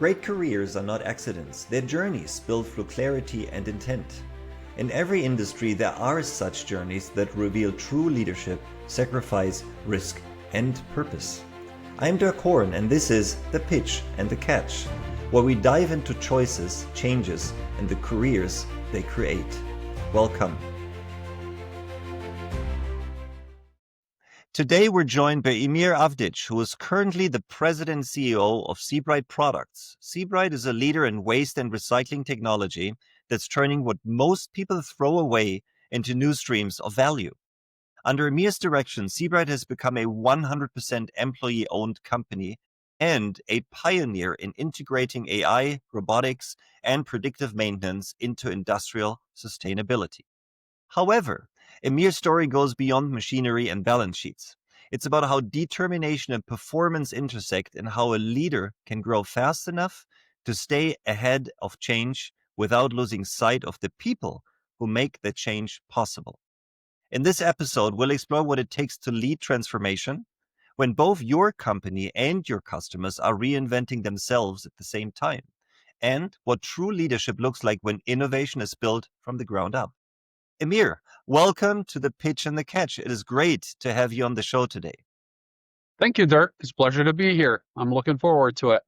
Great careers are not accidents, they're journeys built through clarity and intent. In every industry, there are such journeys that reveal true leadership, sacrifice, risk, and purpose. I'm Dirk, and this is The Pitch and the Catch, where we dive into choices, changes, and the careers they create. Welcome. Today we're joined by Emir Avdić, who is currently the President and CEO of Sebright Products. Sebright is a leader in waste and recycling technology that's turning what most people throw away into new streams of value. Under Emir's direction, Sebright has become a 100% employee-owned company and a pioneer in integrating AI, robotics, and predictive maintenance into industrial sustainability. However, Emir's story goes beyond machinery and balance sheets. It's about how determination and performance intersect and how a leader can grow fast enough to stay ahead of change without losing sight of the people who make the change possible. In this episode, we'll explore what it takes to lead transformation when both your company and your customers are reinventing themselves at the same time, and what true leadership looks like when innovation is built from the ground up. Emir, welcome to The Pitch and the Catch. It is great to have you on the show today. Thank you, Dirk. It's a pleasure to be here. I'm looking forward to it.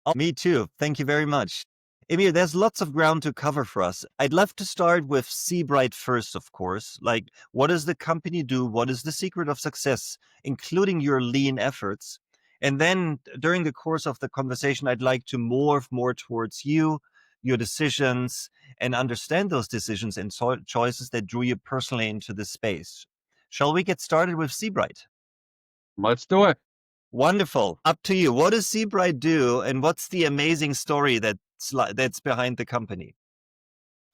Oh, me too. Thank you very much. Emir, there's lots of ground to cover for us. I'd love to start with Sebright first, of course. Like, what does the company do? What is the secret of success, including your lean efforts? And then during the course of the conversation, I'd like to morph more towards you, your decisions, and understand those decisions and choices that drew you personally into this space. Shall we get started with Sebright? Let's do it. Wonderful. Up to you. What does Sebright do, and what's the amazing story that's behind the company?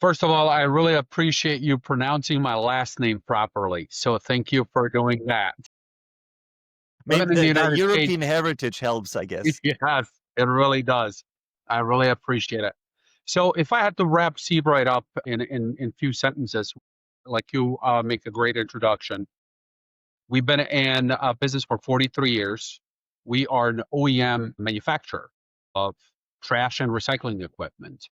First of all, I really appreciate you pronouncing my last name properly. So thank you for doing that. Maybe the European heritage helps, I guess. Yes, it really does. I really appreciate it. So if I had to wrap Sebright up in few sentences, like you make a great introduction. We've been in business for 43 years. We are an OEM manufacturer of trash and recycling equipment.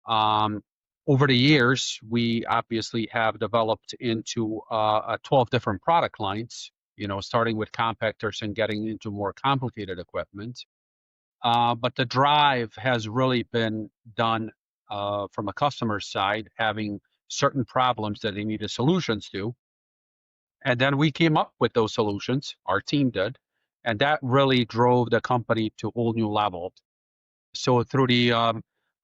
Over the years, we obviously have developed into 12 different product lines, starting with compactors and getting into more complicated equipment. But the drive has really been done from a customer side, having certain problems that they needed solutions to. And then we came up with those solutions, our team did, and that really drove the company to a whole new level. So through I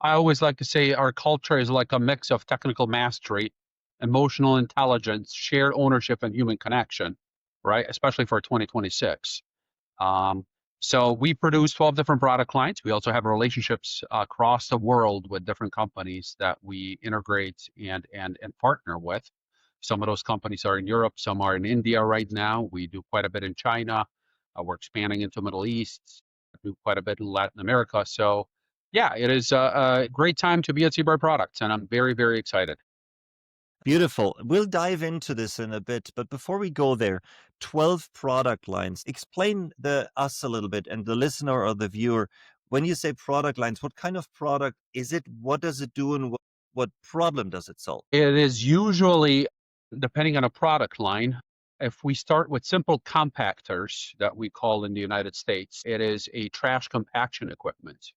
always like to say our culture is like a mix of technical mastery, emotional intelligence, shared ownership, and human connection, right? Especially for 2026. So we produce 12 different product lines. We also have relationships across the world with different companies that we integrate and partner with. Some of those companies are in Europe, some are in India right now. We do quite a bit in China. We're expanding into Middle East, do quite a bit in Latin America. So yeah, it is a great time to be at Sebright Products, and I'm very, very excited. Beautiful. We'll dive into this in a bit, but before we go there, 12 product lines. Explain us a little bit and the listener or the viewer, when you say product lines, what kind of product is it? What does it do, and what problem does it solve? It is usually, depending on a product line, if we start with simple compactors that we call in the United States, it is a trash compaction equipment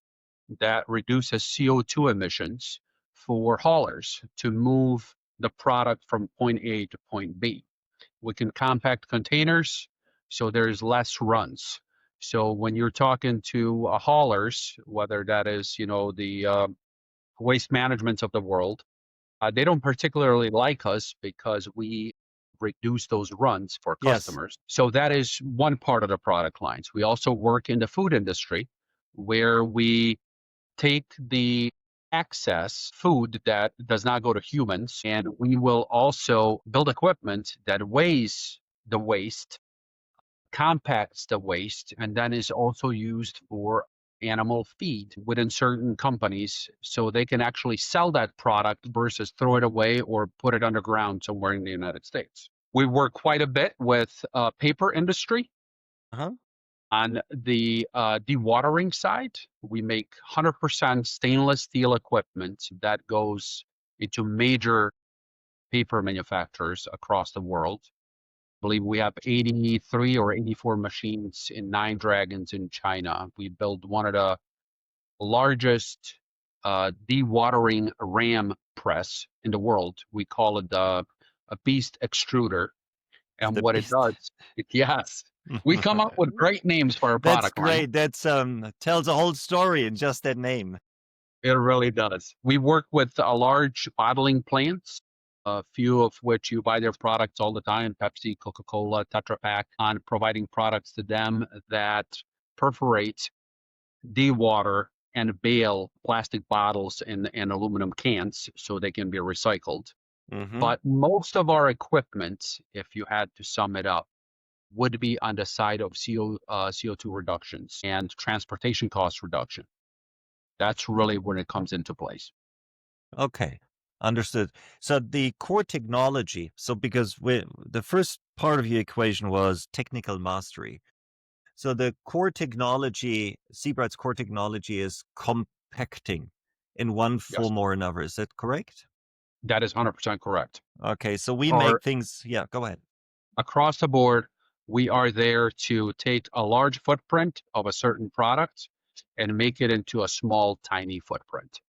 that reduces CO2 emissions for haulers to move the product from point A to point B. We can compact containers, so there's less runs. So when you're talking to haulers, whether that is, the waste management of the world, they don't particularly like us because we reduce those runs for customers. Yes. So that is one part of the product lines. We also work in the food industry where we take the excess food that does not go to humans, and we will also build equipment that weighs the waste, compacts the waste, and then is also used for animal feed within certain companies, so they can actually sell that product versus throw it away or put it underground somewhere in the United States. We work quite a bit with paper industry. On the dewatering side, we make 100% stainless steel equipment that goes into major paper manufacturers across the world. I believe we have 83 or 84 machines in Nine Dragons in China. We build one of the largest dewatering ram press in the world. We call it a beast extruder. And The what it beast. does, yes, we come up with great names for our That's product line. great. That's tells a whole story in just that name. It really does. We work with large bottling plants, a few of which you buy their products all the time, Pepsi, Coca-Cola, Tetra Pak, on providing products to them that perforate, dewater, and bale plastic bottles and aluminum cans so they can be recycled. Hmm. But most of our equipment, if you had to sum it up, would be on the side of CO2 reductions and transportation cost reduction. That's really when it comes into place. Okay, understood. So the core technology, so because the first part of your equation was technical mastery. So the core technology, Seabright's core technology is compacting in one Yes, form or another. Is that correct? that is 100% correct. Okay, so we make Or things, yeah, go ahead. across the board, we are there to take a large footprint of a certain product and make it into a small, tiny footprint.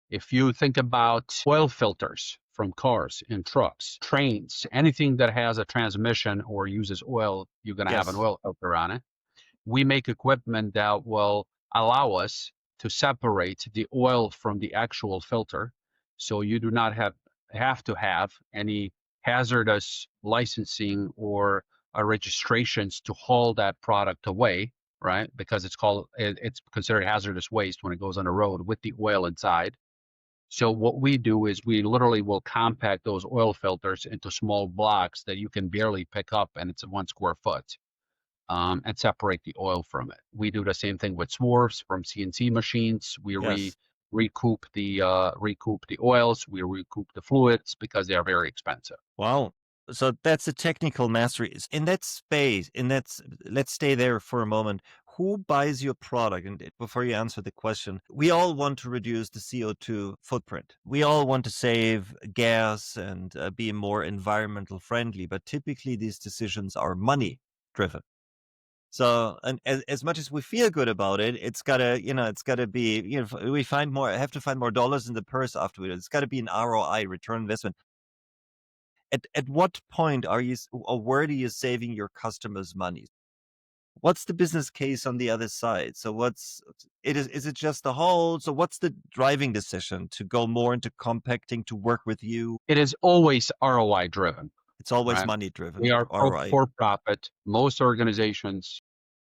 If you think about oil filters from cars and trucks, trains, anything that has a transmission or uses oil, you're going to have an Yes. oil filter on it. We make equipment that will allow us to separate the oil from the actual filter. So you do not have to have any hazardous licensing or registrations to haul that product away, right? Because it's considered hazardous waste when it goes on the road with the oil inside. So what we do is we literally will compact those oil filters into small blocks that you can barely pick up, and it's 1 square foot, and separate the oil from it. We do the same thing with swerves from CNC machines. We Yes. recoup the oils. We recoup the fluids because they are very expensive. Wow. So that's a technical mastery. In that space, let's stay there for a moment. Who buys your product? And before you answer the question, we all want to reduce the CO2 footprint. We all want to save gas and be more environmental friendly, but typically these decisions are money driven. So, and as much as we feel good about it, it's gotta be, we have to find more dollars in the purse afterwards. It's gotta be an ROI, return investment. At what point are you or where are you saving your customers money? What's the business case on the other side? So is it just the whole, so what's the driving decision to go more into compacting, to work with you? It is always ROI driven, It's always right? money We driven, are ROI. for profit. Most organizations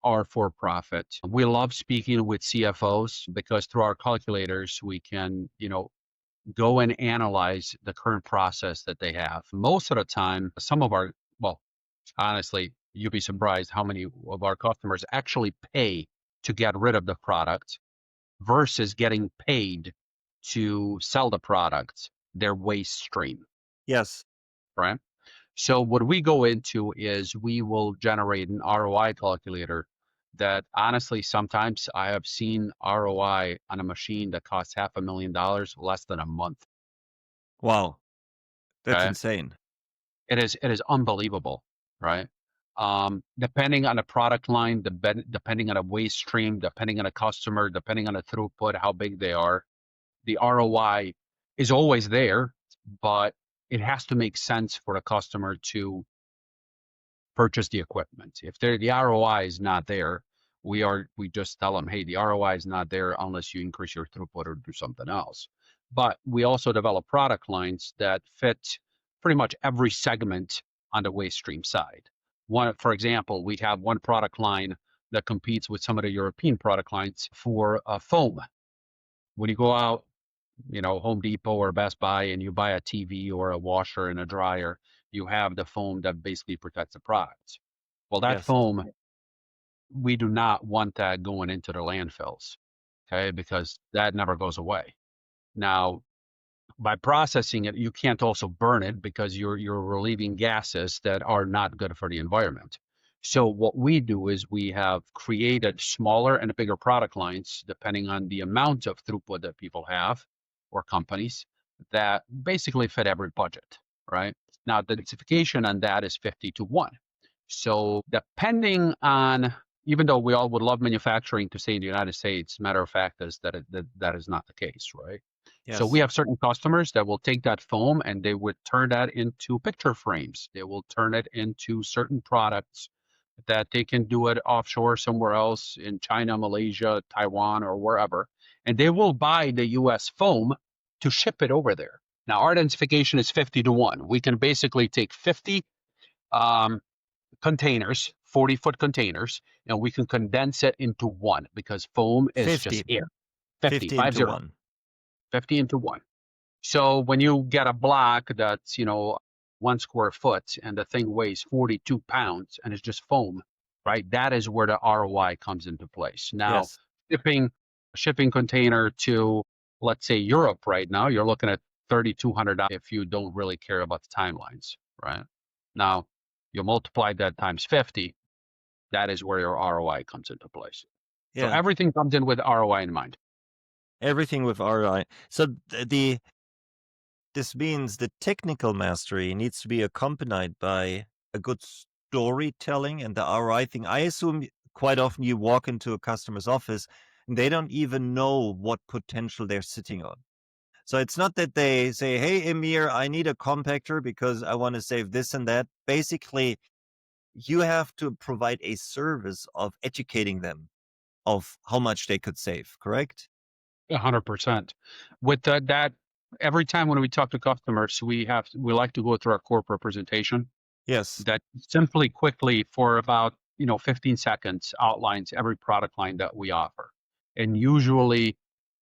are for profit. We love speaking with CFOs because through our calculators, we can, go and analyze the current process that they have. Most of the time, well, honestly, you'd be surprised how many of our customers actually pay to get rid of the product versus getting paid to sell the product, their waste stream, Yes. right? So what we go into is we will generate an ROI calculator that honestly, sometimes I have seen ROI on a machine that costs $500,000 less than a month. Wow. That's Okay. insane. It is unbelievable, right? Depending on the product line, depending on a waste stream, depending on a customer, depending on the throughput, how big they are, the ROI is always there, but it has to make sense for the customer to purchase the equipment. If the ROI is not there, we just tell them, hey, the ROI is not there unless you increase your throughput or do something else. But we also develop product lines that fit pretty much every segment on the waste stream side. For example, we have one product line that competes with some of the European product lines for foam. When you go out, Home Depot or Best Buy and you buy a TV or a washer and a dryer, you have the foam that basically protects the products. Well, that Yes. foam, we do not want that going into the landfills, okay, because that never goes away. Now, by processing it, you can't also burn it because you're relieving gases that are not good for the environment. So what we do is we have created smaller and bigger product lines depending on the amount of throughput that people have or companies that basically fit every budget, right? Now the densification on that is 50-1. So depending on, even though we all would love manufacturing to stay in the United States, matter of fact is that is not the case, right? So we Yes. have certain customers that will take that foam and they would turn that into picture frames. They will turn it into certain products that they can do it offshore somewhere else in China, Malaysia, Taiwan, or wherever. And they will buy the US foam to ship it over there. Now, our densification is 50-1. We can basically take 50 containers, 40-foot containers, and we can condense it into one because foam is 50. just air. 50, 50 into 50, 1. 50 into one. So when you get a block that's, 1 square foot and the thing weighs 42 pounds and it's just foam, right? That is where the ROI comes into place. Now, Yes. shipping a shipping container to, let's say, Europe right now, you're looking at $3,200 if you don't really care about the timelines, right? Now, you multiply that times 50, that is where your ROI comes into place. So Yeah. everything comes in with ROI in mind. Everything with ROI. So this means the technical mastery needs to be accompanied by a good storytelling and the ROI thing. I assume quite often you walk into a customer's office and they don't even know what potential they're sitting on. So it's not that they say, "Hey, Emir, I need a compactor because I want to save this and that." Basically, you have to provide a service of educating them of how much they could save, correct? 100%. With that, every time when we talk to customers, we like to go through our corporate presentation Yes. that simply quickly for about 15 seconds outlines every product line that we offer. And usually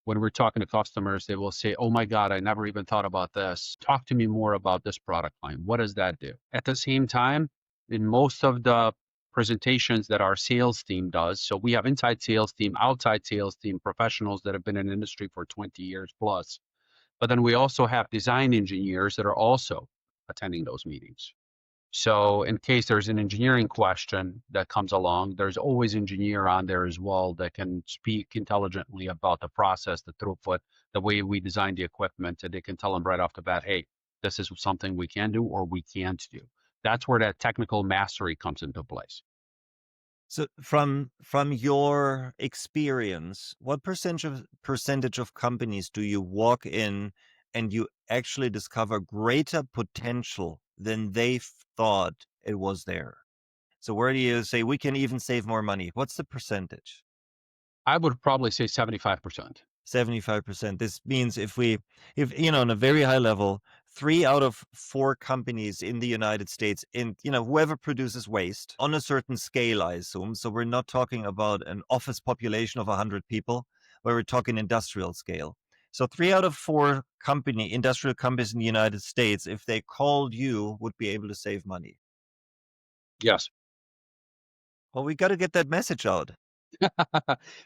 when we're talking to customers, they will say, "Oh my God, I never even thought about this. Talk to me more about this product line. What does that do?" At the same time, in most of the presentations that our sales team does, so we have inside sales team, outside sales team, professionals that have been in the industry for 20 years plus. But then we also have design engineers that are also attending those meetings. So in case there's an engineering question that comes along, there's always engineer on there as well that can speak intelligently about the process, the throughput, the way we design the equipment, and they can tell them right off the bat, "Hey, this is something we can do or we can't do." That's where that technical mastery comes into place. So from your experience, what percentage of companies do you walk in and you actually discover greater potential than they thought it was there? So where do you say we can even save more money? What's the percentage? I would probably say 75%. 75%. This means if on a very high level, 3 out of 4 companies in the United States, whoever produces waste on a certain scale, I assume. So we're not talking about an office population of 100 people, but we're talking industrial scale. So 3 out of 4 industrial companies in the United States, if they called you, would be able to save money. Yes. Well, we got to get that message out.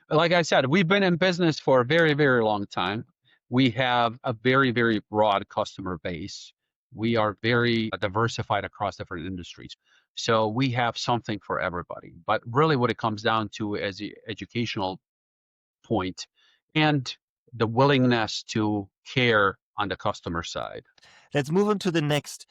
Like I said, we've been in business for a very, very long time. We have a very, very broad customer base. We are very diversified across different industries. So we have something for everybody. But really, what it comes down to is the educational point and the willingness to care on the customer side. Let's move on to the next,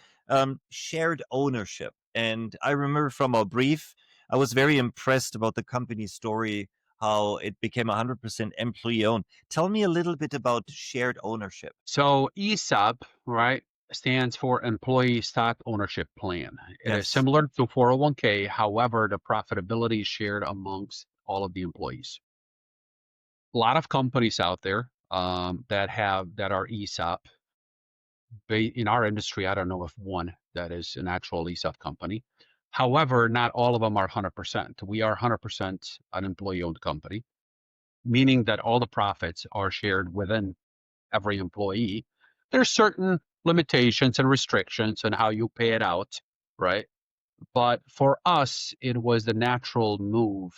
shared ownership. And I remember from our brief, I was very impressed about the company story, how it became 100% employee owned. Tell me a little bit about shared ownership. So ESOP, right, stands for Employee Stock Ownership Plan. It is Yes. similar to 401k. However, the profitability is shared amongst all of the employees. A lot of companies out there that are ESOP. In our industry, I don't know if one that is an actual ESOP company. However, not all of them are 100%. We are 100% an employee-owned company, meaning that all the profits are shared within every employee. There's certain limitations and restrictions on how you pay it out, right? But for us, it was the natural move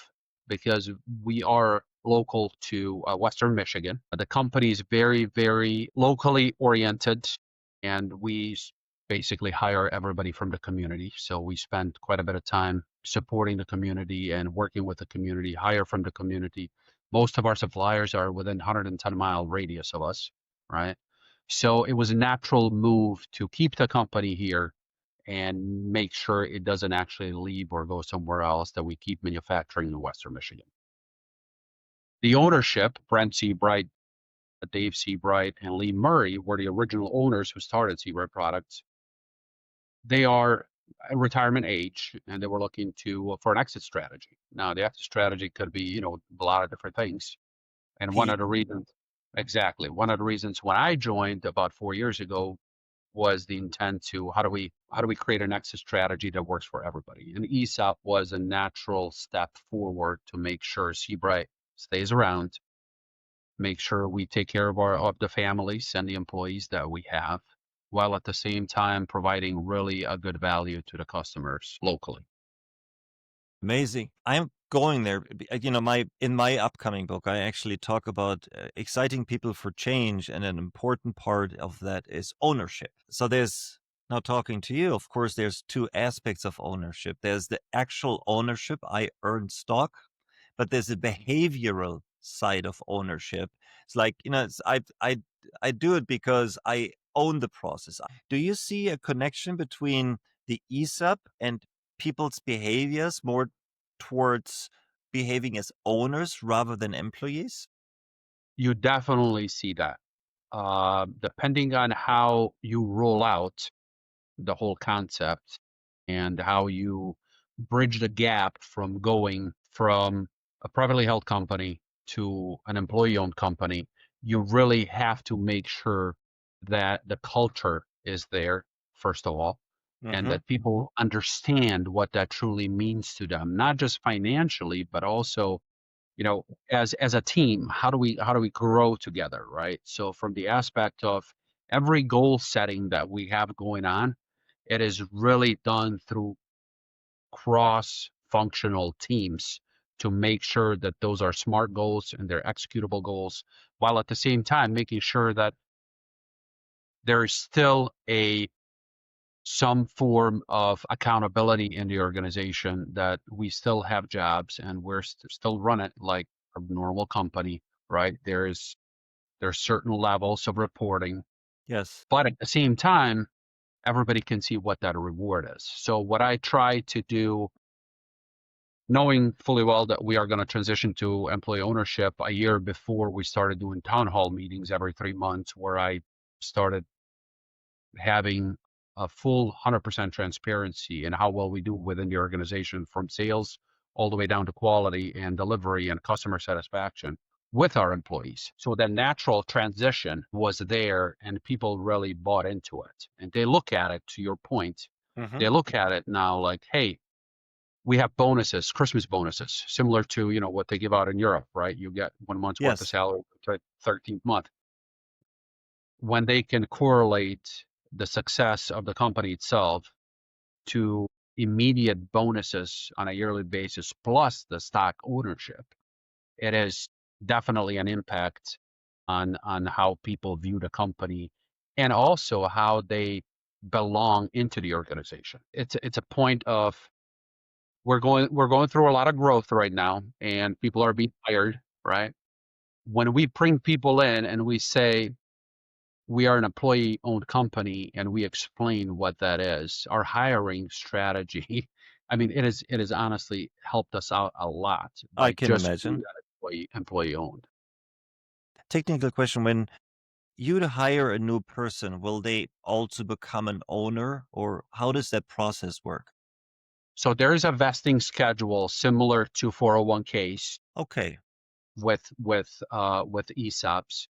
because we are local to Western Michigan. The company is very, very locally oriented, and we basically hire everybody from the community. So we spend quite a bit of time supporting the community and working with the community, hire from the community. Most of our suppliers are within 110-mile radius of us, right? So it was a natural move to keep the company here and make sure it doesn't actually leave or go somewhere else, that we keep manufacturing in Western Michigan. The ownership, Brent Sebright, Dave Sebright, and Lee Murray, were the original owners who started Sebright Products. They are at retirement age, and they were looking for an exit strategy. Now, the exit strategy could be, a lot of different things. And one He of the reasons, exactly, one of the reasons when I joined about 4 years ago was the intent to how do we create an exit strategy that works for everybody. And ESOP was a natural step forward to make sure Sebright stays around, make sure we take care of the families and the employees that we have, while at the same time providing really a good value to the customers locally. Amazing. I'm going there. In my upcoming book, I actually talk about exciting people for change, and an important part of that is ownership. So there's now talking to you. Of course, there's two aspects of ownership. There's the actual ownership. I earn stock, but there's a behavioral side of ownership. It's like, I do it because I own the process. Do you see a connection between the ESOP and people's behaviors more towards behaving as owners rather than employees? You definitely see that. Depending on how you roll out the whole concept and how you bridge the gap from going from a privately held company to an employee-owned company, you really have to make sure that the culture is there, first of all, and Mm-hmm. that people understand what that truly means to them, not just financially, but also, as a team, how do we grow together, right? So from the aspect of every goal setting that we have going on, it is really done through cross-functional teams to make sure that those are smart goals and they're executable goals, while at the same time making sure that there is still some form of accountability in the organization, that we still have jobs and we're still run it like a normal company, right? There's certain levels of reporting, Yes. but at the same time, everybody can see what that reward is. So what I try to do, knowing fully well that we are going to transition to employee ownership a year before we started doing town hall meetings every 3 months, where I started having a full 100% transparency in how well we do within the organization, from sales all the way down to quality and delivery and customer satisfaction with our employees. So the natural transition was there, and people really bought into it. And they look at it, to your point, Mm-hmm. they look at it now like, hey, we have bonuses, Christmas bonuses, similar to, what they give out in Europe, right? You get 1 month's worth of Yes. salary to 13th month. When they can correlate the success of the company itself to immediate bonuses on a yearly basis plus the stock ownership, it is definitely an impact on how people view the company, and also how they belong into the organization. It's a point of, we're going through a lot of growth right now, and people are being hired, right? When we bring people in and we say we are an employee-owned company and we explain what that is, our hiring strategy, I mean, it has honestly helped us out a lot I by can just being imagine. that employee-owned. Technical question. When you hire a new person, will they also become an owner, or how does that process work? So there is a vesting schedule similar to 401ks Okay. with ESOPs.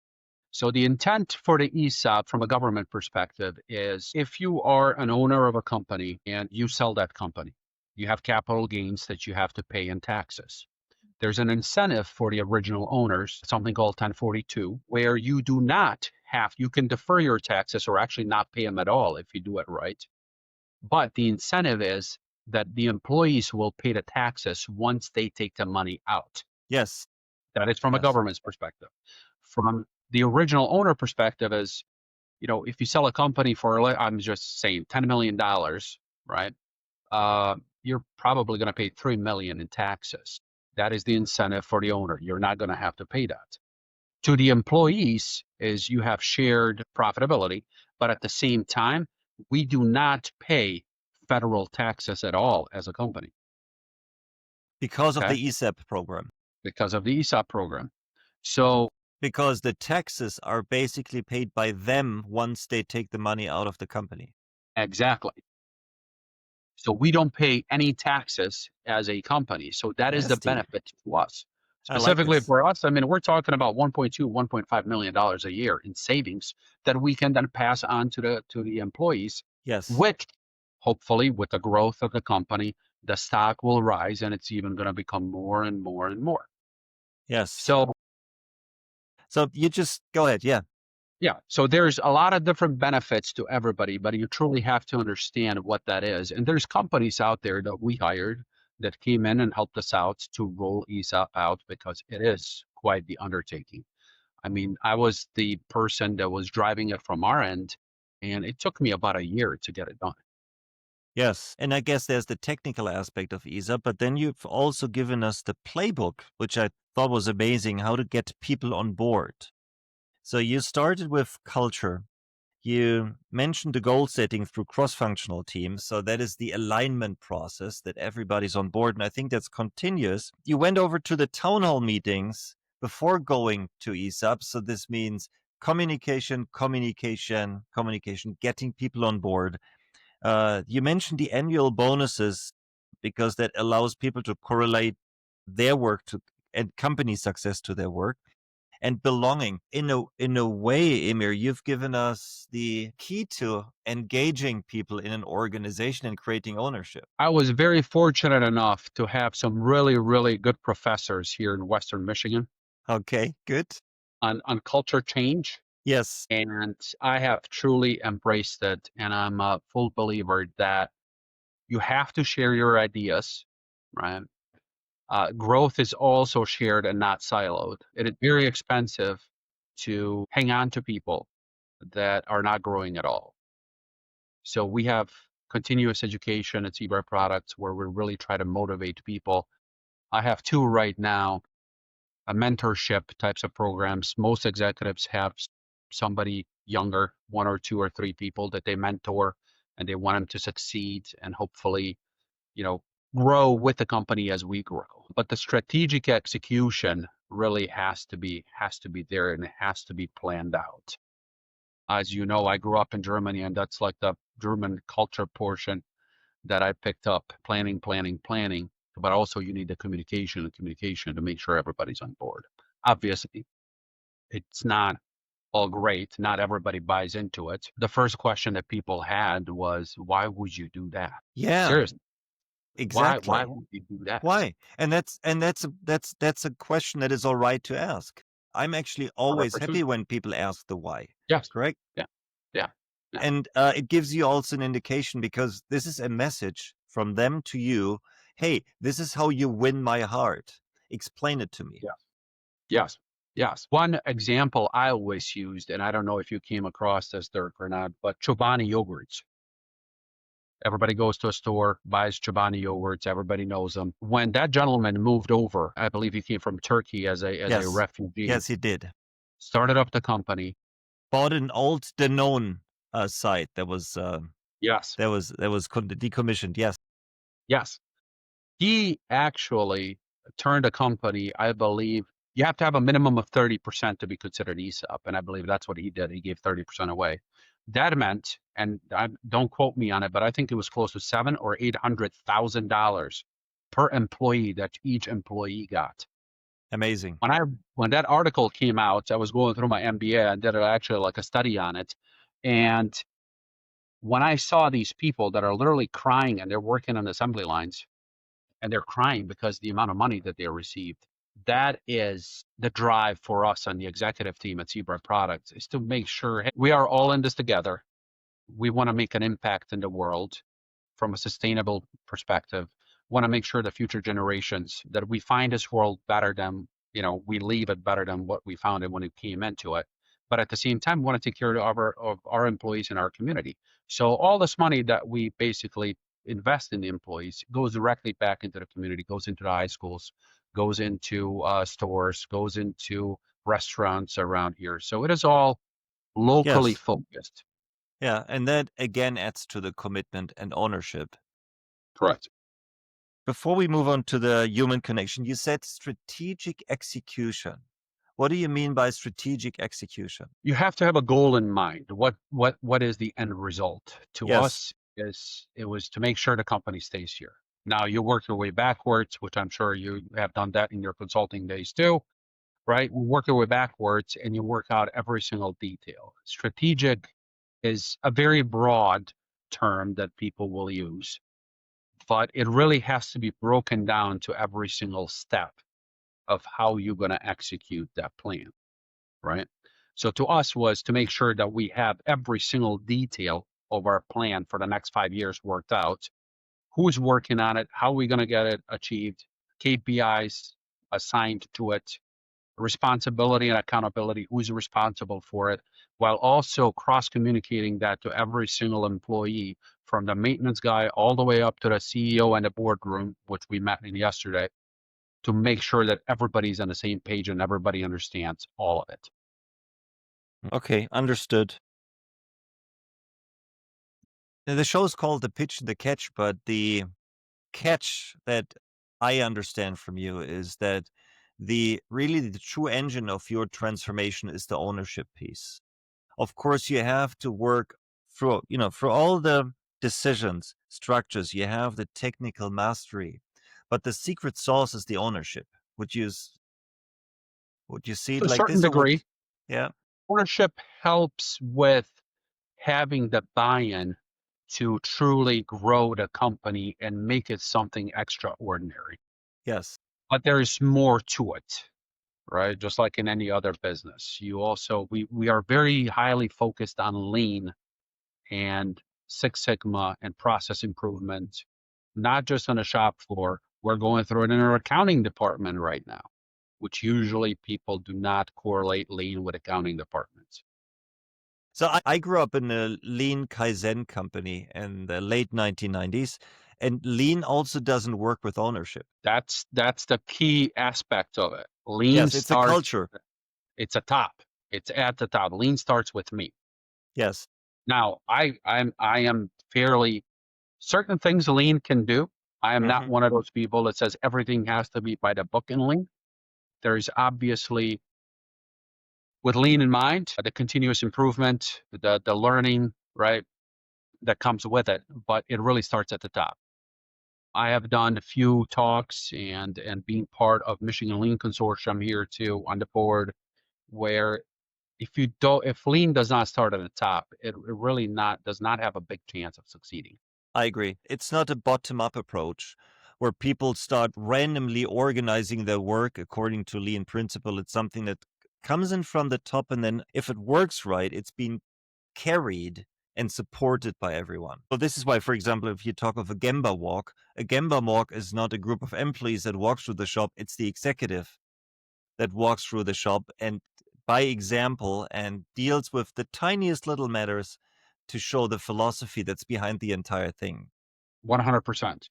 So the intent for the ESOP from a government perspective is, if you are an owner of a company and you sell that company, you have capital gains that you have to pay in taxes. There's an incentive for the original owners, something called 1042, where you can defer your taxes or actually not pay them at all if you do it right. But the incentive is that the employees will pay the taxes once they take the money out. Yes. That is from a Yes. government's perspective. From the original owner perspective is, if you sell a company for, I'm just saying, $10 million, right? you're probably going to pay $3 million in taxes. That is the incentive for the owner. You're not going to have to pay that. To the employees is you have shared profitability, but at the same time, we do not pay federal taxes at all as a company. Because of Okay, the ESOP program. because of the ESOP program. So Because the taxes are basically paid by them once they take the money out of the company. exactly. So we don't pay any taxes as a company. So that is the Nasty. benefit to us. I like Specifically this. for us, I mean, we're talking about 1.2, $1.5 million a year in savings that we can then pass on to the employees, Yes. which hopefully with the growth of the company, the stock will rise and it's even going to become more and more and more. Yes. So you just go ahead. Yeah. yeah, so there's a lot of different benefits to everybody, but you truly have to understand what that is. And there's companies out there that we hired that came in and helped us out to roll ESOP out because it is quite the undertaking. I mean, I was the person that was driving it from our end, and it took me about a year to get it done. Yes. And I guess there's the technical aspect of ESOP, but then you've also given us the playbook, which I thought was amazing, how to get people on board. So you started with culture. You mentioned the goal setting through cross-functional teams. So that is the alignment process that everybody's on board. And I think that's continuous. You went over to the town hall meetings before going to ESOP. So this means communication, communication, communication, getting people on board. You mentioned the annual bonuses because that allows people to correlate their work to and company success to their work. And belonging. In a way, Emir, you've given us the key to engaging people in an organization and creating ownership. I was very fortunate enough to have some really, really good professors here in Western Michigan Okay, good. on culture change. Yes. And I have truly embraced it. And I'm a full believer that you have to share your ideas, right? Growth is also shared and not siloed. It is very expensive to hang on to people that are not growing at all. So we have continuous education at Sebright Products where we really try to motivate people. I have two right now, a mentorship types of programs. Most executives have somebody younger, one or two or three people that they mentor and they want them to succeed and hopefully, you know, grow with the company as we grow. But the strategic execution really has to be there and it has to be planned out. As you know, I grew up in Germany and that's like the German culture portion that I picked up, planning, planning, planning, but also you need the communication and communication to make sure everybody's on board. Obviously, it's not all great. Not everybody buys into it. The first question that people had was, why would you do that? Yeah, Seriously, exactly. why would you do that? Why? And that's a question that is all right to ask. I'm actually always 100%. happy when people ask the why. Yes. Correct? Yeah. Yeah. Yeah. And it gives you also an indication because this is a message from them to you. Hey, this is how you win my heart. Explain it to me. Yes. Yes. Yes. One example I always used, and I don't know if you came across this, Dirk, or not, but Chobani yogurts. Everybody goes to a store, buys Chobani yogurts. Everybody knows them. When that gentleman moved over, I believe he came from Turkey as a Yes. refugee. Yes, he did. Started up the company. Bought an old Danone site that was Yes. decommissioned. Yes. Yes. He actually turned a company, I believe, you have to have a minimum of 30% to be considered ESOP. And I believe that's what he did. He gave 30% away. That meant, and don't quote me on it, but I think it was close to $700,000 or $800,000 per employee that each employee got. Amazing. When that article came out, I was going through my MBA and did actually like a study on it. And when I saw these people that are literally crying and they're working on assembly lines and they're crying because the amount of money that they received, that is the drive for us on the executive team at Sebright Products is to make sure hey, we are all in this together. We want to make an impact in the world from a sustainable perspective. Want to make sure the future generations that we find this world better than, we leave it better than what we found it when we came into it. But at the same time, we want to take care of our employees in our community. So all this money that we basically invest in the employees goes directly back into the community, goes into the high schools, goes into stores, goes into restaurants around here. So it is all locally Yes. focused. Yeah. And that again adds to the commitment and ownership. Correct. Before we move on to the human connection, you said strategic execution. What do you mean by strategic execution? You have to have a goal in mind. What is the end result? To Yes. us, it was to make sure the company stays here. Now you work your way backwards, which I'm sure you have done that in your consulting days too, right? We work your way backwards and you work out every single detail. Strategic is a very broad term that people will use, but it really has to be broken down to every single step of how you're going to execute that plan, right? So to us was to make sure that we have every single detail of our plan for the next 5 years worked out. Who's working on it? How are we going to get it achieved? KPIs assigned to it, responsibility and accountability, who's responsible for it, while also cross communicating that to every single employee from the maintenance guy all the way up to the CEO and the boardroom, which we met in yesterday, to make sure that everybody's on the same page and everybody understands all of it. Okay, understood. Now, the show is called The Pitch and the Catch, but the catch that I understand from you is that the true engine of your transformation is the ownership piece. Of course, you have to work through, for all the decisions, structures, you have the technical mastery, but the secret sauce is the ownership. Would you see To it a like certain this, or what? degree, Yeah. ownership helps with having the buy-in to truly grow the company and make it something extraordinary. Yes. But there is more to it, right? Just like in any other business. We are very highly focused on lean and Six Sigma and process improvement, not just on the shop floor. We're going through it in our accounting department right now, which usually people do not correlate lean with accounting departments. So I grew up in a lean Kaizen company in the late 1990s, and lean also doesn't work with ownership. That's the key aspect of it. Lean Yes, it's a starts, culture. it's a top. It's at the top. Lean starts with me. Yes. Now, I am fairly certain things lean can do. I am not Hmm. one of those people that says everything has to be by the book in lean. There's obviously, with lean in mind, the continuous improvement, the learning, right, that comes with it, but it really starts at the top. I have done a few talks and being part of Michigan Lean Consortium here too on the board, where if lean does not start at the top, it really not does not have a big chance of succeeding. I agree. It's not a bottom-up approach where people start randomly organizing their work according to lean principle. It's something that comes in from the top, and then if it works right, it's been carried and supported by everyone. So this is why, for example, if you talk of a Gemba walk is not a group of employees that walks through the shop. It's the executive that walks through the shop and by example and deals with the tiniest little matters to show the philosophy that's behind the entire thing. 100%.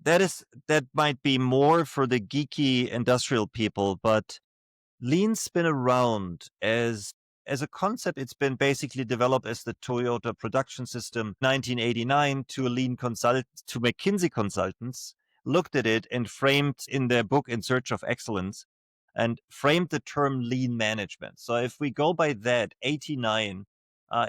That might be more for the geeky industrial people, but lean's been around as a concept. It's been basically developed as the Toyota production system 1989 to McKinsey consultants looked at it and framed in their book In Search of Excellence and framed the term lean management. So if we go by that, 89,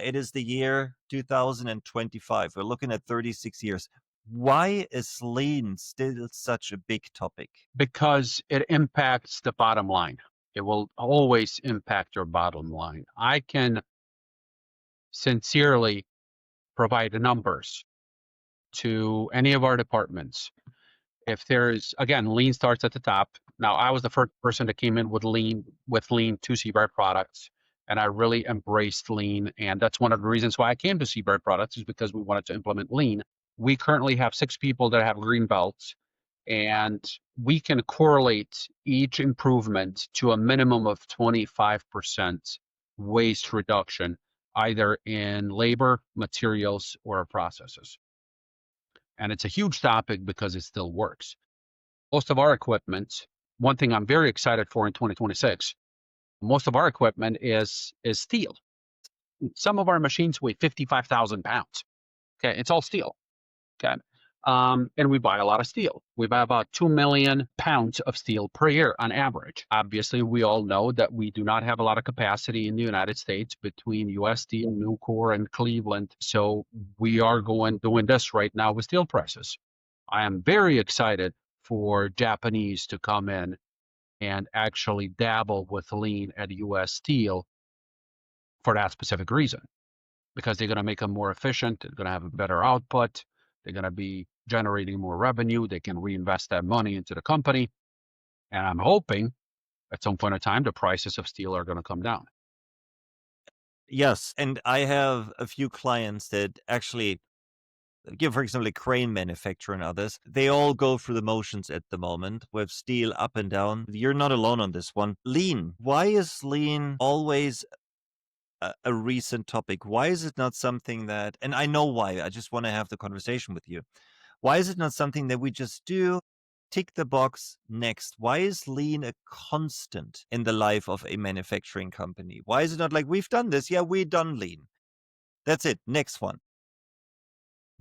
it is the year 2025. We're looking at 36 years. Why is lean still such a big topic? Because it impacts the bottom line. It will always impact your bottom line. I can sincerely provide the numbers to any of our departments. If there's, again, lean starts at the top. Now, I was the first person that came in with lean to Sebright Products, and I really embraced lean. And that's one of the reasons why I came to Sebright Products, is because we wanted to implement lean. We currently have 6 people that have green belts, and we can correlate each improvement to a minimum of 25% waste reduction, either in labor, materials, or processes. And it's a huge topic because it still works. Most of our equipment, one thing I'm very excited for in 2026, most of our equipment is steel. Some of our machines weigh 55,000 pounds. Okay. It's all steel. Okay. And we buy a lot of steel. We buy about 2 million pounds of steel per year on average. Obviously, we all know that we do not have a lot of capacity in the United States between US Steel, Nucor, and Cleveland. So we are doing this right now with steel prices. I am very excited for Japanese to come in and actually dabble with lean at US Steel for that specific reason, because they're going to make them more efficient. They're going to have a better output. They're going to be generating more revenue. They can reinvest that money into the company. And I'm hoping at some point in time, the prices of steel are going to come down. Yes. And I have a few clients that actually give, for example, a crane manufacturer and others. They all go through the motions at the moment with steel up and down. You're not alone on this one. Lean. Why is lean always a recent topic? Why is it not something that, and I know why, I just want to have the conversation with you. Why is it not something that we just do, tick the box, next? Why is lean a constant in the life of a manufacturing company? Why is it not like, we've done this, yeah, we've done lean, that's it, next one?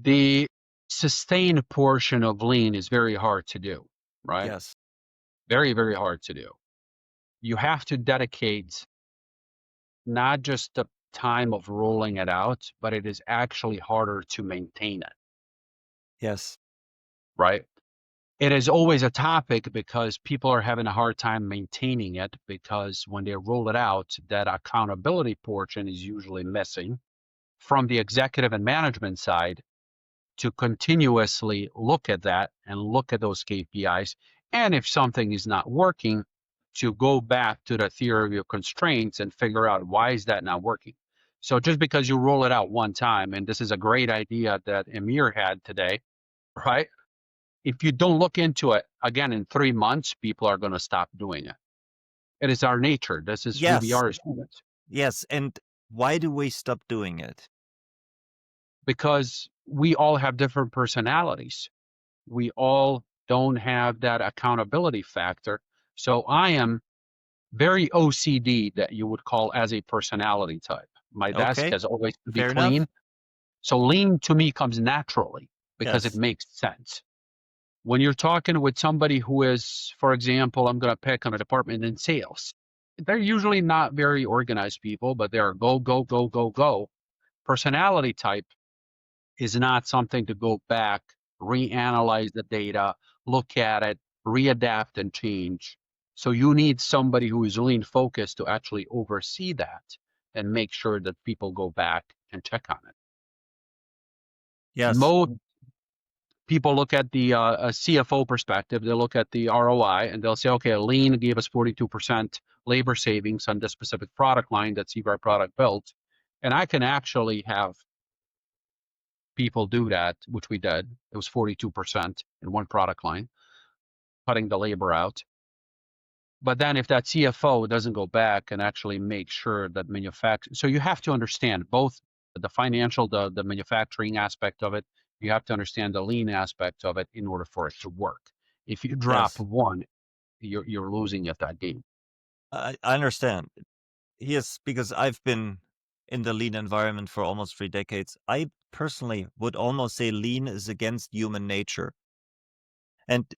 The sustained portion of lean is very hard to do, right? Yes. Very, very hard to do. You have to dedicate not just the time of rolling it out, but it is actually harder to maintain it, Yes. right? It is always a topic because people are having a hard time maintaining it, because when they roll it out, that accountability portion is usually missing from the executive and management side to continuously look at that and look at those KPIs. And if something is not working, to go back to the theory of constraints and figure out, why is that not working? So just because you roll it out one time, and this is a great idea that Emir had today, right? If you don't look into it again in 3 months, people are going to stop doing it. It is our nature. This is who we Yes. are as humans. Yes. And why do we stop doing it? Because we all have different personalities. We all don't have that accountability factor. So I am very OCD, that you would call as a personality type. My desk Okay. has always to be Fair enough. clean. So lean to me comes naturally because it Yes. makes sense. When you're talking with somebody who is, for example, I'm going to pick on a department in sales, they're usually not very organized people, but they're go, go, go, go, go. Personality type is not something to go back, reanalyze the data, look at it, readapt and change. So you need somebody who is lean focused to actually oversee that and make sure that people go back and check on it. Yes. Most people look at the CFO perspective. They look at the ROI and they'll say, okay, lean gave us 42% labor savings on this specific product line that Sebright Product built. And I can actually have people do that, which we did. It was 42% in one product line, cutting the labor out. But then if that CFO doesn't go back and actually make sure that manufacturing, so you have to understand both the financial, the manufacturing aspect of it. You have to understand the lean aspect of it in order for it to work. If you drop Yes. one, you're losing at that game. I understand. Yes, because I've been in the lean environment for almost 3 decades. I personally would almost say lean is against human nature. And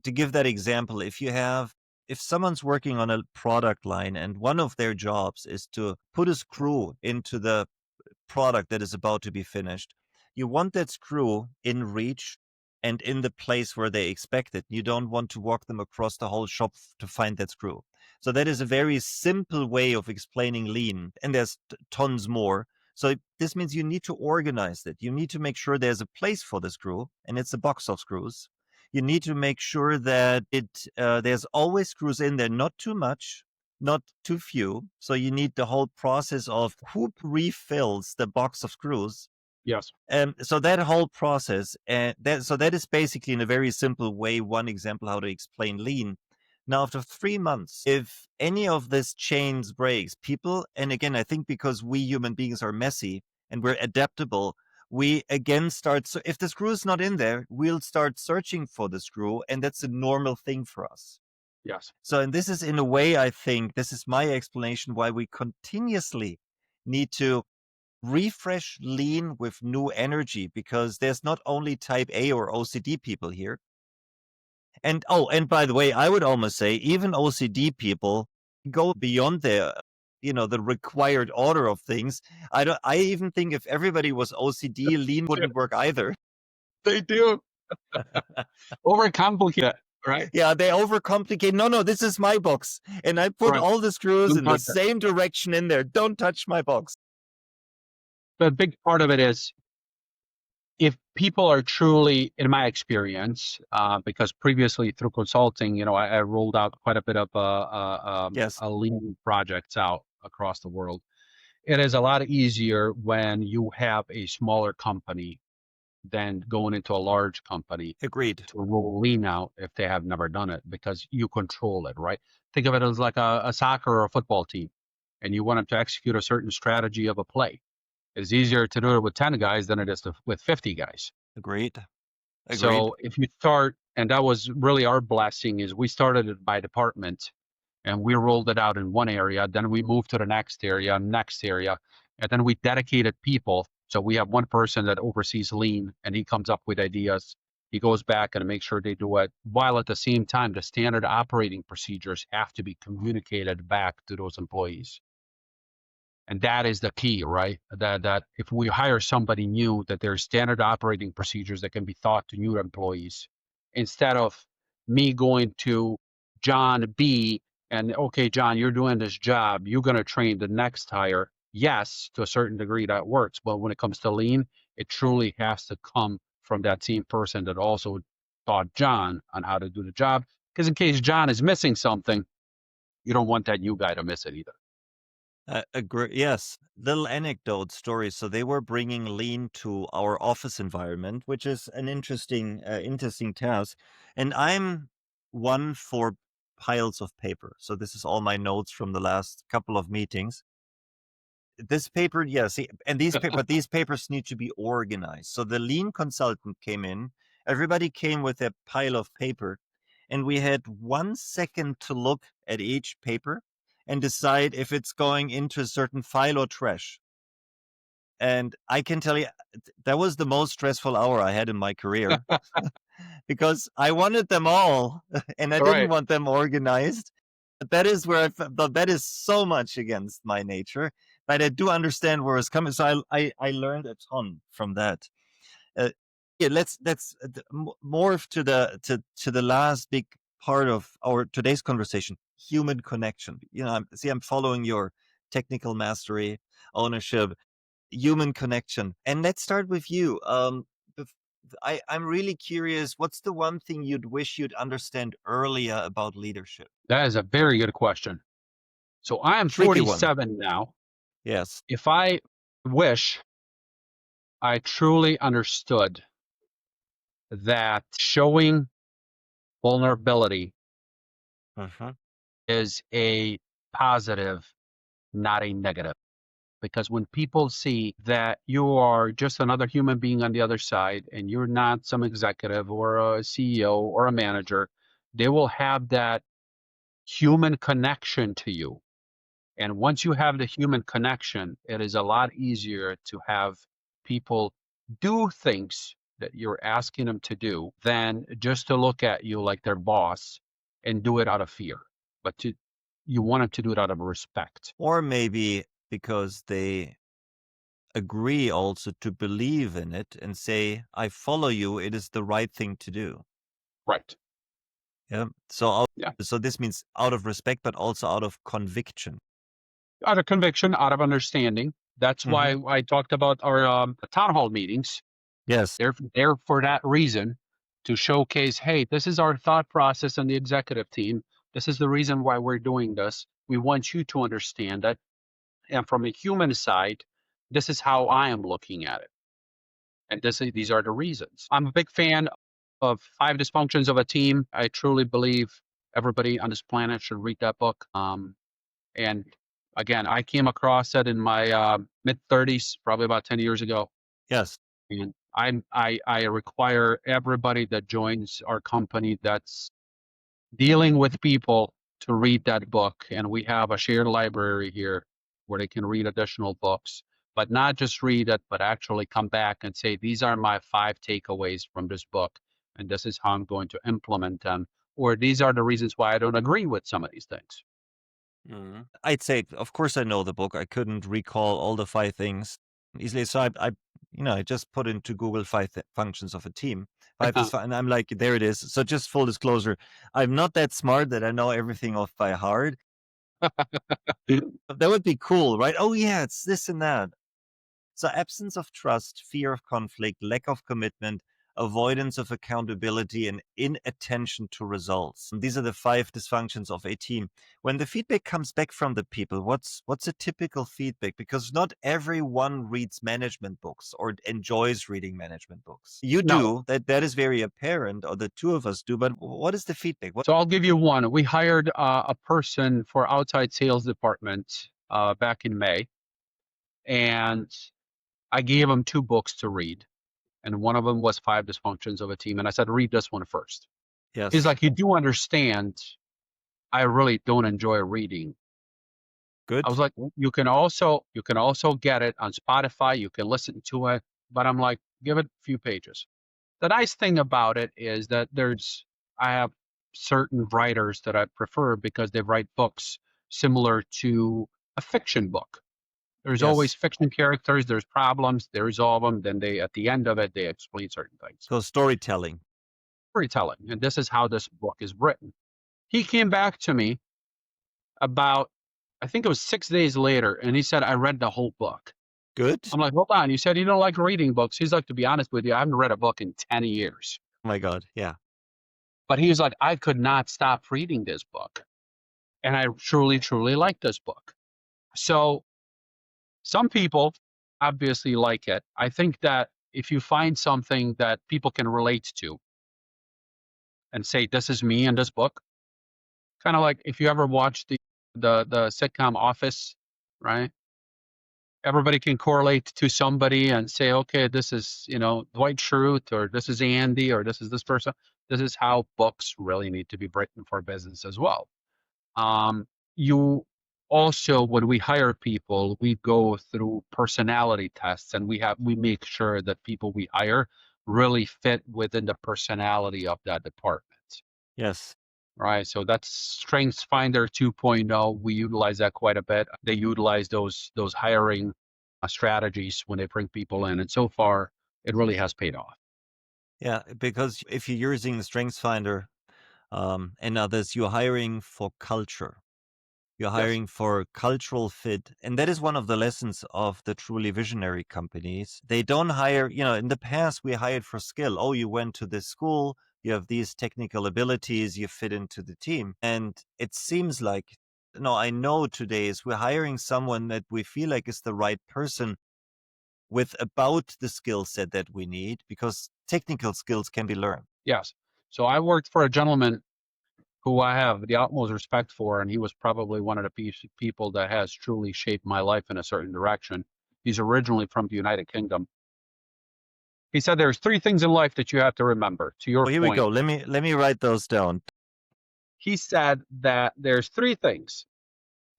to give that example, if someone's working on a product line and one of their jobs is to put a screw into the product that is about to be finished, you want that screw in reach and in the place where they expect it. You don't want to walk them across the whole shop to find that screw. So that is a very simple way of explaining lean, and there's tons more. So this means you need to organize it. You need to make sure there's a place for the screw, and it's a box of screws. You need to make sure that there's always screws in there, not too much, not too few. So you need the whole process of who refills the box of screws. Yes. So that whole process, that is basically, in a very simple way, one example how to explain lean. Now, after 3 months, if any of this chains breaks, people, and again, I think because we human beings are messy and we're adaptable, we again start. So if the screw is not in there, we'll start searching for the screw, and that's a normal thing for us. Yes. So, and this is in a way, I think, this is my explanation why we continuously need to refresh lean with new energy, because there's not only type A or OCD people here. And and by the way, I would almost say even OCD people go beyond the required order of things. I even think if everybody was OCD, lean wouldn't work either. They do. Overcomplicate, right? Yeah, they overcomplicate. No, this is my box. And I put Right. all the screws Don't in the touch it. same direction in there. Don't touch my box. The big part of it is, if people are truly, in my experience, because previously through consulting, I rolled out quite a bit of Yes, lean projects out across the world. It is a lot easier when you have a smaller company than going into a large company agreed. to roll lean out if they have never done it, because you control it, right? Think of it as like a soccer or a football team, and you want them to execute a certain strategy of a play. It's easier to do it with 10 guys than it is with 50 guys. Agreed. So if you start, and that was really our blessing, is we started it by department and we rolled it out in one area. Then we moved to the next area, and then we dedicated people. So we have one person that oversees lean, and he comes up with ideas. He goes back and makes sure they do it, while at the same time, the standard operating procedures have to be communicated back to those employees. And that is the key, right? That if we hire somebody new, that there's standard operating procedures that can be taught to new employees, instead of me going to John B and, okay, John, you're doing this job, you're going to train the next hire. Yes, to a certain degree that works, but when it comes to lean, it truly has to come from that same person that also taught John on how to do the job. Because in case John is missing something, you don't want that new guy to miss it either. Agree. Yes, little anecdote story. So they were bringing lean to our office environment, which is an interesting task. And I'm one for piles of paper. So this is all my notes from the last couple of meetings. This paper, yeah, see, and but these papers need to be organized. So the lean consultant came in, everybody came with a pile of paper, and we had 1 second to look at each paper and decide if it's going into a certain file or trash. And I can tell you, that was the most stressful hour I had in my career because I wanted them all and I All didn't right. want them organized. But that is where that is so much against my nature. But I do understand where it's coming. So I learned a ton from that. Uh, yeah, let's morph to the last big part of our today's conversation: human connection. I'm following your technical mastery, ownership, human connection, and let's start with you. I'm really curious. What's the one thing you'd wish you'd understand earlier about leadership? That is a very good question. So I am Tricky one. 47 now. Yes. If I wish I truly understood that showing vulnerability Uh-huh. is a positive, not a negative. Because when people see that you are just another human being on the other side and you're not some executive or a CEO or a manager, they will have that human connection to you. And once you have the human connection, it is a lot easier to have people do things that you're asking them to do than just to look at you like their boss and do it out of fear. But you want them to do it out of respect. Or maybe because they agree also to believe in it and say, I follow you, it is the right thing to do. Right. Yeah. So Yeah. so this means out of respect, but also out of conviction. Out of conviction, out of understanding. That's why I talked about our town hall meetings. Yes. They're there for that reason, to showcase, hey, this is our thought process on the executive team. This is the reason why we're doing this. We want you to understand that. And from a human side, this is how I am looking at it. And these are the reasons. I'm a big fan of Five Dysfunctions of a Team. I truly believe everybody on this planet should read that book. And again, I came across it in my mid 30s, probably about 10 years ago. Yes. And I require everybody that joins our company that's dealing with people to read that book. And we have a shared library here where they can read additional books, but not just read it, but actually come back and say, these are my 5 takeaways from this book, and this is how I'm going to implement them, or these are the reasons why I don't agree with some of these things. I'd say, of course, I know the book. I couldn't recall all the 5 things easily. So I just put into Google functions of a team. And I'm like, there it is. So just full disclosure, I'm not that smart that I know everything off by heart. But that would be cool, right? Oh yeah, it's this and that. So absence of trust, fear of conflict, lack of commitment, avoidance of accountability, and inattention to results. And these are the 5 dysfunctions of a team. When the feedback comes back from the people, what's a typical feedback? Because not everyone reads management books or enjoys reading management books. You No. do, that is very apparent, or the two of us do, but what is the feedback? So I'll give you one. We hired a person for outside sales department back in May, and I gave him 2 books to read, and one of them was 5 Dysfunctions of a Team, and I said, read this one first. He's Yes. like, you do understand, I really don't enjoy reading. Good. I was like, you can also get it on Spotify. You can listen to it, but I'm like, give it a few pages. The nice thing about it is that I have certain writers that I prefer because they write books similar to a fiction book. There's always Yes. fiction characters, there's problems, they resolve them, then they, at the end of it, they explain certain things. So storytelling. Storytelling, and this is how this book is written. He came back to me about, I think it was 6 days later, and he said, I read the whole book. Good. I'm like, hold on, you said you don't like reading books. He's like, to be honest with you, I haven't read a book in 10 years. Oh my God. Yeah. But he was like, I could not stop reading this book. And I truly, truly like this book. So some people obviously like it. I think that if you find something that people can relate to and say, this is me in this book, kind of like if you ever watched the sitcom Office, right? Everybody can correlate to somebody and say, okay, this is, Dwight Schrute, or this is Andy, or this is this person. This is how books really need to be written for business as well. You also, when we hire people, we go through personality tests, and we make sure that people we hire really fit within the personality of that department. Yes. Right. So that's Strengths Finder 2.0. We utilize that quite a bit. They utilize those hiring strategies when they bring people in, and so far it really has paid off. Yeah, because if you're using the StrengthsFinder and others, you're hiring for culture. You're Yes. hiring for cultural fit. And that is one of the lessons of the truly visionary companies. They don't hire, in the past, we hired for skill. Oh, you went to this school, you have these technical abilities, you fit into the team. And it seems like, no, I know today is we're hiring someone that we feel like is the right person with about the skill set that we need, because technical skills can be learned. Yes. So I worked for a gentleman who I have the utmost respect for, and he was probably one of the people that has truly shaped my life in a certain direction. He's originally from the United Kingdom. He said there's 3 things in life that you have to remember. To your Well, here we point, go. Let me write those down. he said that there's 3 things.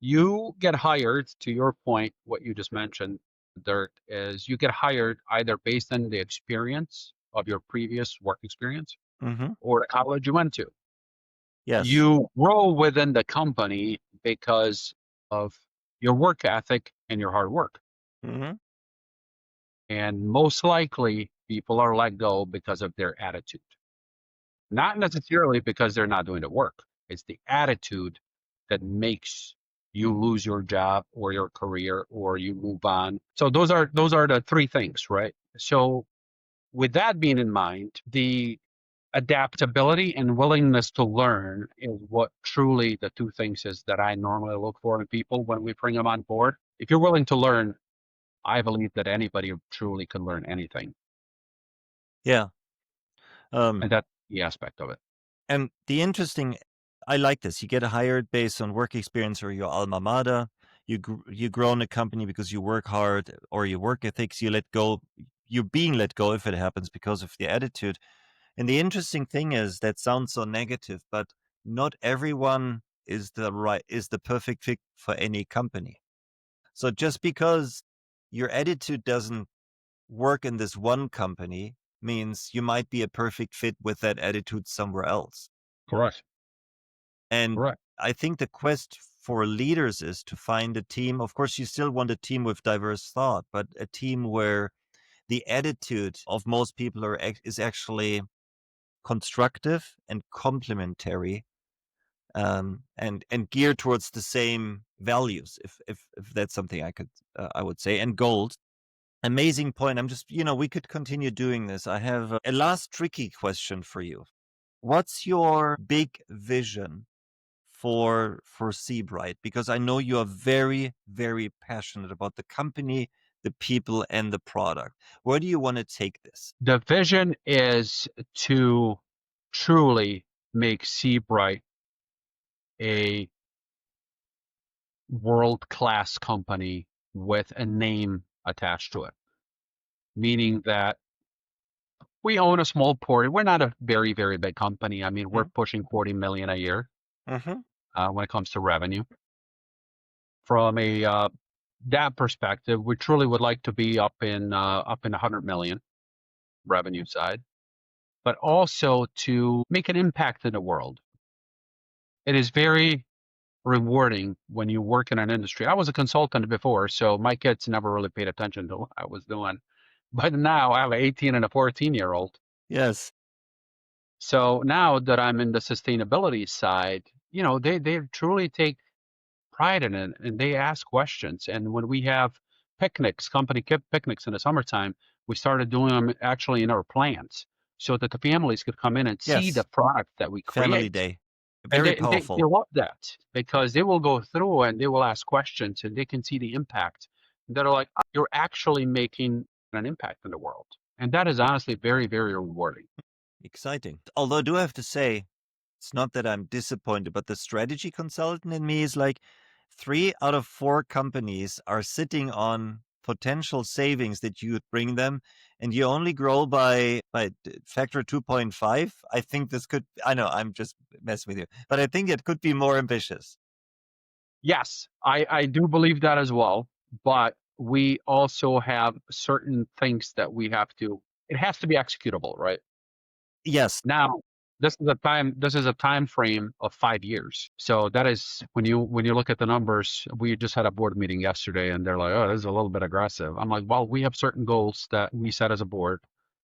You get hired, to your point, what you just mentioned, Dirk, is you get hired either based on the experience of your previous work experience Hmm. or the college you went to. Yes. You grow within the company because of your work ethic and your hard work. Hmm. And most likely, people are let go because of their attitude. Not necessarily because they're not doing the work. It's the attitude that makes you lose your job or your career or you move on. So those are the 3 things, right? So with that being in mind, the adaptability and willingness to learn is what truly the 2 things is that I normally look for in people when we bring them on board. If you're willing to learn, I believe that anybody truly can learn anything. Yeah. Um, And that's the aspect of it. and I like this. You get hired based on work experience or your alma mater. You grow in a company because you work hard or your work ethics. You let go. you're being let go if it happens because of the attitude. And the interesting thing is that sounds so negative, but not everyone is the perfect fit for any company. So just because your attitude doesn't work in this one company means you might be a perfect fit with that attitude somewhere else. Correct. And Correct. I think the quest for leaders is to find a team. Of course, you still want a team with diverse thought, but a team where the attitude of most people is actually constructive and complementary, and geared towards the same values. If that's something I would say. And gold. Amazing point. I'm just, we could continue doing this. I have a last tricky question for you. What's your big vision for Sebright? Because I know you are very, very passionate about the company, the people, and the product. Where do you want to take this? The vision is to truly make Sebright a world-class company with a name attached to it, meaning that we own a small portion. We're not a very, very big company. I mean, we're pushing 40 million a year Mm-hmm. when it comes to revenue. From a that perspective, we truly would like to be up in 100 million revenue side, but also to make an impact in the world. It is very rewarding when you work in an industry. I was a consultant before, so my kids never really paid attention to what I was doing. But now I have an 18 and a 14-year-old. Yes. So now that I'm in the sustainability side, they truly take pride in it and they ask questions. And when we have picnics, company picnics in the summertime, we started doing them actually in our plants so that the families could come in and see the Yes. product that we Family create. day. And Very they powerful. love that because they will go through and they will ask questions and they can see the impact. That are like, you're actually making an impact in the world. And that is honestly very, very rewarding. Exciting. Although I do have to say, it's not that I'm disappointed, but the strategy consultant in me is like 3 out of 4 companies are sitting on potential savings that you would bring them, and you only grow by factor 2.5. I think this could, I know I'm just messing with you, but I think it could be more ambitious. Yes, I do believe that as well. But we also have certain things that it has to be executable, right? Yes. Now, this is a time frame of 5 years. So that is when you look at the numbers, we just had a board meeting yesterday and they're like, oh, this is a little bit aggressive. I'm like, well, we have certain goals that we set as a board,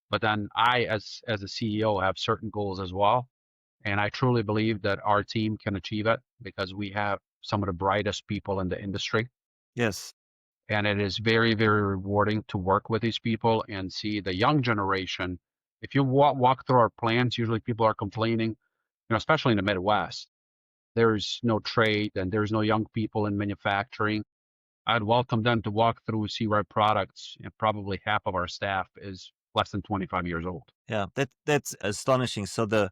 but then I as a CEO have certain goals as well. And I truly believe that our team can achieve it because we have some of the brightest people in the industry. Yes. And it is very, very rewarding to work with these people and see the young generation. If you walk through our plants, usually people are complaining, especially in the Midwest, there's no trade and there's no young people in manufacturing. I'd welcome them to walk through Sebright Products, and probably half of our staff is less than 25 years old. Yeah, that's astonishing. So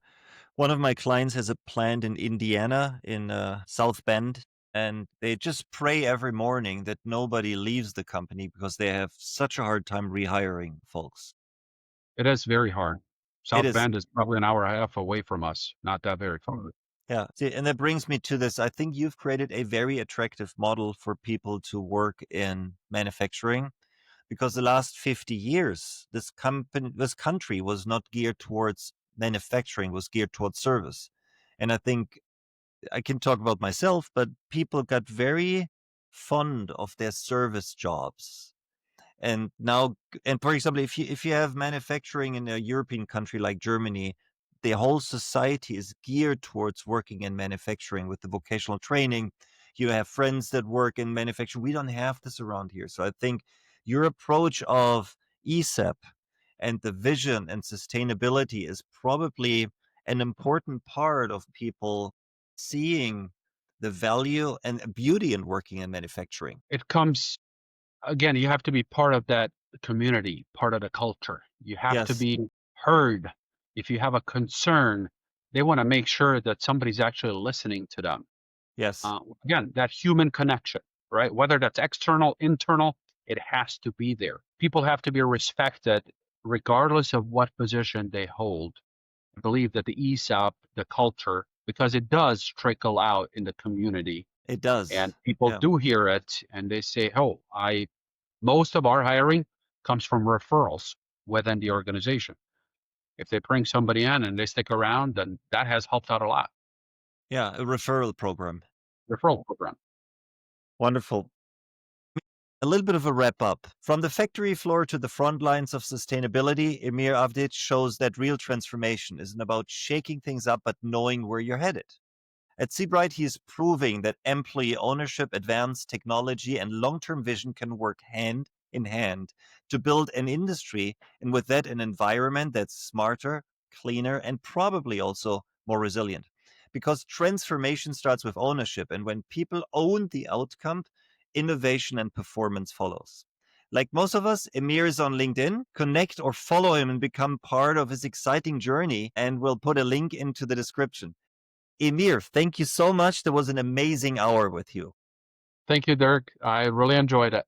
one of my clients has a plant in Indiana in South Bend, and they just pray every morning that nobody leaves the company because they have such a hard time rehiring folks. It is very hard. It South is. Bend is probably an hour and a half away from us, not that very far. Yeah. See, and that brings me to this. I think you've created a very attractive model for people to work in manufacturing because the last 50 years, this country was not geared towards manufacturing, was geared towards service. And I think I can talk about myself, but people got very fond of their service jobs. And now, and for example, if you have manufacturing in a European country like Germany, the whole society is geared towards working in manufacturing with the vocational training. You have friends that work in manufacturing. We don't have this around here. So I think your approach of ESEP and the vision and sustainability is probably an important part of people seeing the value and beauty in working in manufacturing. It comes again, you have to be part of that community, part of the culture. You have to Yes, be heard. If you have a concern, they want to make sure that somebody's actually listening to them. yes, Again, that human connection, right? Whether that's external, internal, it has to be there. people have to be respected regardless of what position they hold. I believe that the ESOP, the culture, because it does trickle out in the community, It does. and people Yeah. do hear it and they say, oh, most of our hiring comes from referrals within the organization. If they bring somebody in and they stick around, then that has helped out a lot. Yeah. A referral program. Referral program. Wonderful. A little bit of a wrap up. From the factory floor to the front lines of sustainability, Emir Avdić shows that real transformation isn't about shaking things up, but knowing where you're headed. At Sebright, he is proving that employee ownership, advanced technology, and long-term vision can work hand in hand to build an industry, and with that, an environment that's smarter, cleaner, and probably also more resilient. Because transformation starts with ownership, and when people own the outcome, innovation and performance follows. Like most of us, Emir is on LinkedIn. Connect or follow him and become part of his exciting journey, and we'll put a link into the description. Emir, thank you so much. That was an amazing hour with you. Thank you, Dirk. I really enjoyed it.